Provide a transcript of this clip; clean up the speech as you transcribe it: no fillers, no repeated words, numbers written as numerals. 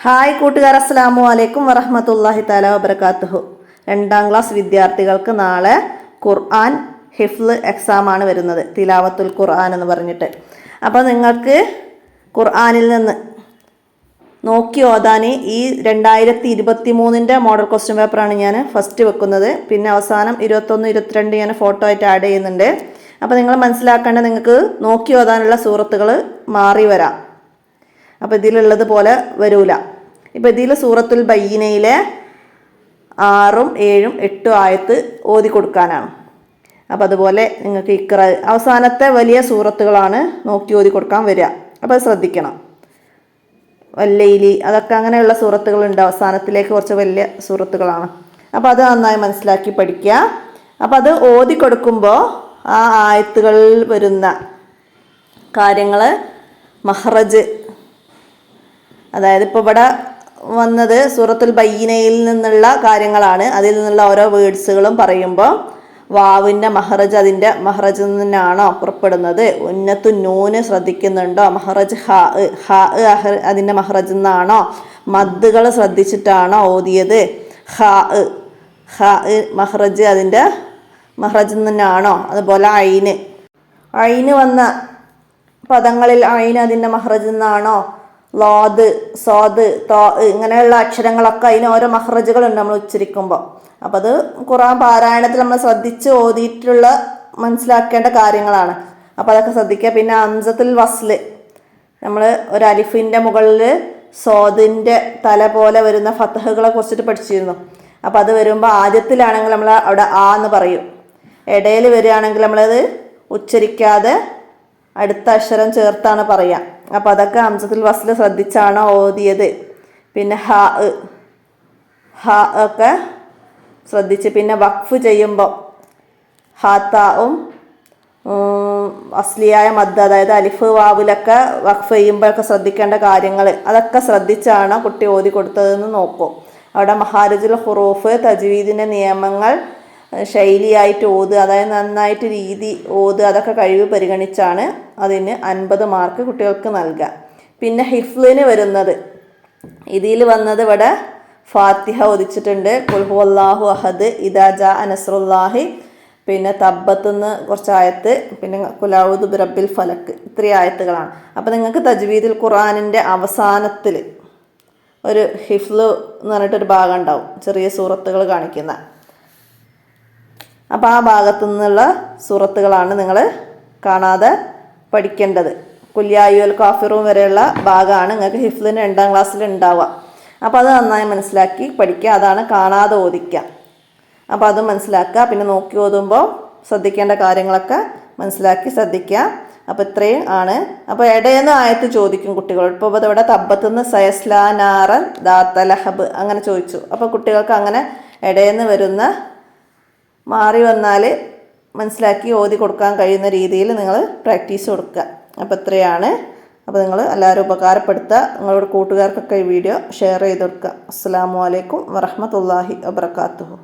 Hi കൂട്ടുകാർ, അസ്സലാമു അലൈക്കും വറഹ്മത്തുള്ളാഹി തആല വബറകാതുഹു. 2ാം ക്ലാസ് വിദ്യാർത്ഥികൾക്ക് നാളെ ഖുർആൻ ഹിഫ്ള് എക്സാം ആണ് വരുന്നത്, തിലാവത്തുൽ ഖുർആൻ എന്ന് പറഞ്ഞിട്ട്. അപ്പോൾ നിങ്ങൾക്ക് ഖുർആനിൽ നിന്ന് നോക്കി ഓതാൻ ഈ 2023 മോഡൽ ക്വസ്റ്റ്യൻ പേപ്പറാണ് ഞാൻ ഫസ്റ്റ് വെക്കുന്നത്. പിന്നെ അവസാനം 21, 22 ഞാൻ ഫോട്ടോ ആയിട്ട് ആഡ് ചെയ്യുന്നുണ്ട്. അപ്പോൾ നിങ്ങൾ മനസ്സിലാക്കേണ്ട, നിങ്ങൾക്ക് നോക്കി ഓതാനുള്ള സൂറത്തുകൾ മാറി വരാം. അപ്പോൾ ഇതിലുള്ളത് പോലെ വരൂല. ഇപ്പോൾ ഇതിൽ സൂറത്തുൽ ബയ്യിനയിലെ 6, 7, 8 ആയത്ത് ഓതി കൊടുക്കാനാണ്. അപ്പോൾ അതുപോലെ നിങ്ങൾക്ക് ഇഖ്റ അവസാനത്തെ വലിയ സൂറത്തുകളാണ് നോക്കി ഓതി കൊടുക്കാൻ വരിക. അപ്പോൾ അത് ശ്രദ്ധിക്കണം. വല്ലൈലി അതൊക്കെ അങ്ങനെയുള്ള സൂറത്തുകളുണ്ട്, അവസാനത്തിലേക്ക് കുറച്ച് വലിയ സൂറത്തുകളാണ്. അപ്പോൾ അത് നന്നായി മനസ്സിലാക്കി പഠിക്കുക. അപ്പോൾ അത് ഓതി കൊടുക്കുമ്പോൾ ആ ആയത്തുകളിൽ വരുന്ന കാര്യങ്ങൾ മഹ്റജ്, അതായത് ഇപ്പോൾ ഇവിടെ വന്നത് സൂറത്തുൽ ബയ്യിനയിൽ നിന്നുള്ള കാര്യങ്ങളാണ്. അതിൽ നിന്നുള്ള ഓരോ വേർഡ്സുകളും പറയുമ്പോൾ വാവിൻ്റെ മഹ്റജ് അതിൻ്റെ മഹ്റജിൽ നിന്നാണോ പുറപ്പെടുന്നത്, ഉന്നത്തു നൂന് ശ്രദ്ധിക്കുന്നുണ്ടോ, മഹ്റജ് ഹാ അതിൻ്റെ മഹ്റജിൽ നിന്നാണോ, മദ്ദുകൾ ശ്രദ്ധിച്ചിട്ടാണോ ഓതിയത്, ഹാ മഹ്റജ് അതിൻ്റെ മഹ്റജിൽ നിന്നാണോ, അതുപോലെ ഐന് വന്ന പദങ്ങളിൽ ഐന് അതിൻ്റെ മഹ്റജിൽ നിന്നാണോ, ലോദ്, സോദ്, തോ ഇങ്ങനെയുള്ള അക്ഷരങ്ങളൊക്കെ അതിന് ഓരോ മഹ്റജുകളുണ്ട് നമ്മൾ ഉച്ചരിക്കുമ്പോൾ. അപ്പോൾ അത് ഖുർആൻ പാരായണത്തിൽ നമ്മൾ ശ്രദ്ധിച്ച് ഓതിയിട്ടുള്ള മനസ്സിലാക്കേണ്ട കാര്യങ്ങളാണ്. അപ്പോൾ അതൊക്കെ ശ്രദ്ധിക്കുക. പിന്നെ ഹംസത്തുൽ വസ്ല്, നമ്മൾ ഒരു അലിഫിൻ്റെ മുകളിൽ സോദിൻ്റെ തല പോലെ വരുന്ന ഫതഹുകളെ കുറിച്ചിട്ട് പഠിച്ചിരുന്നു. അപ്പോൾ അത് വരുമ്പോൾ ആദ്യത്തിലാണെങ്കിൽ നമ്മൾ അവിടെ ആ എന്ന് പറയും, ഇടയിൽ വരികയാണെങ്കിൽ നമ്മളത് ഉച്ചരിക്കാതെ അടുത്ത അക്ഷരം ചേർത്താണ് പറയുക. അപ്പോൾ അതൊക്കെ ഹംസത്തുൽ വസ്ല് ശ്രദ്ധിച്ചാണോ ഓതിയത്. പിന്നെ ഹാ ഒക്കെ ശ്രദ്ധിച്ച്, പിന്നെ വഖഫ് ചെയ്യുമ്പോൾ ഹാത്താവും അസ്ലിയായ മദ്, അതായത് അലിഫ് വാവിലൊക്കെ വഖഫ് ചെയ്യുമ്പോഴൊക്കെ ശ്രദ്ധിക്കേണ്ട കാര്യങ്ങൾ അതൊക്കെ ശ്രദ്ധിച്ചാണ് കുട്ടി ഓതി കൊടുത്തതെന്ന് നോക്കും. അവിടെ മഹാരജുൽ ഹുറൂഫ്, തജ്വീദിൻ്റെ നിയമങ്ങൾ, ശൈലിയായിട്ട് ഓത്, അതായത് നന്നായിട്ട് രീതി ഓത്, അതൊക്കെ കഴിവ് പരിഗണിച്ചാണ് അതിന് 50 മാർക്ക് കുട്ടികൾക്ക് നൽകുക. പിന്നെ ഹിഫ്ലിന് വരുന്നത്, ഇതിൽ വന്നത് ഇവിടെ ഫാത്തിഹ ഓദിച്ചിട്ടുണ്ട്, ഖുൽ ഹുവല്ലാഹു അഹദ്, ഇദാ ജാ നസ്റുല്ലാഹി, പിന്നെ തബ്ബത്തുനിന്ന് കുറച്ച് ആയത്ത്, പിന്നെ ഖുൽ അഊദു ബിറബ്ബിൽ ഫലക്ക്, ഇത്രയും ആയത്തുകളാണ്. അപ്പോൾ നിങ്ങൾക്ക് തജ്വീദുൽ ഖുർആനിൻ്റെ അവസാനത്തിൽ ഒരു ഹിഫ്ല് എന്ന് പറഞ്ഞിട്ടൊരു ഭാഗം ഉണ്ടാവും, ചെറിയ സൂറത്തുകൾ കാണിക്കുന്ന. അപ്പോൾ ആ ഭാഗത്തു നിന്നുള്ള സൂറത്തുകളാണ് നിങ്ങൾ കാണാതെ പഠിക്കേണ്ടത്. കുല്യായുൽ കാഫിറൂൻ വരെയുള്ള ഭാഗമാണ് നിങ്ങൾക്ക് ഹിഫ്ലിന് 2ാം ക്ലാസ്സിൽ ഉണ്ടാവുക. അപ്പോൾ അത് നന്നായി മനസ്സിലാക്കി പഠിക്കുക, അതാണ് കാണാതെ ഓദിക്കുക. അപ്പോൾ അത് മനസ്സിലാക്കുക. പിന്നെ നോക്കി ഓതുമ്പോൾ ശ്രദ്ധിക്കേണ്ട കാര്യങ്ങളൊക്കെ മനസ്സിലാക്കി ശ്രദ്ധിക്കുക. അപ്പോൾ ഇത്രയും ആണ്. അപ്പോൾ ഇടയെന്ന് ആയത്ത് ചോദിക്കും കുട്ടികൾ. ഇപ്പോൾ ഇവിടെ തബ്ബത്തുനിന്ന് സയസ്ലാ നാറൻ ദാത്തലഹബ് അങ്ങനെ ചോദിച്ചു. അപ്പോൾ കുട്ടികൾക്ക് അങ്ങനെ ഇടയെന്ന് വരുന്ന മാറി വന്നാൽ മനസ്സിലാക്കി ഓതി കൊടുക്കാൻ കഴിയുന്ന രീതിയിൽ നിങ്ങൾ പ്രാക്ടീസ് കൊടുക്കുക. അപ്പോൾ ഇത്രയാണ്. അപ്പോൾ നിങ്ങൾ എല്ലാവരും ഉപകാരപ്പെടുത്തുക. നിങ്ങളുടെ കൂട്ടുകാർക്കൊക്കെ ഈ വീഡിയോ ഷെയർ ചെയ്ത് കൊടുക്കുക. അസ്സലാമു അലൈക്കും വറഹ്മത്തുള്ളാഹി വബറകാതുഹു.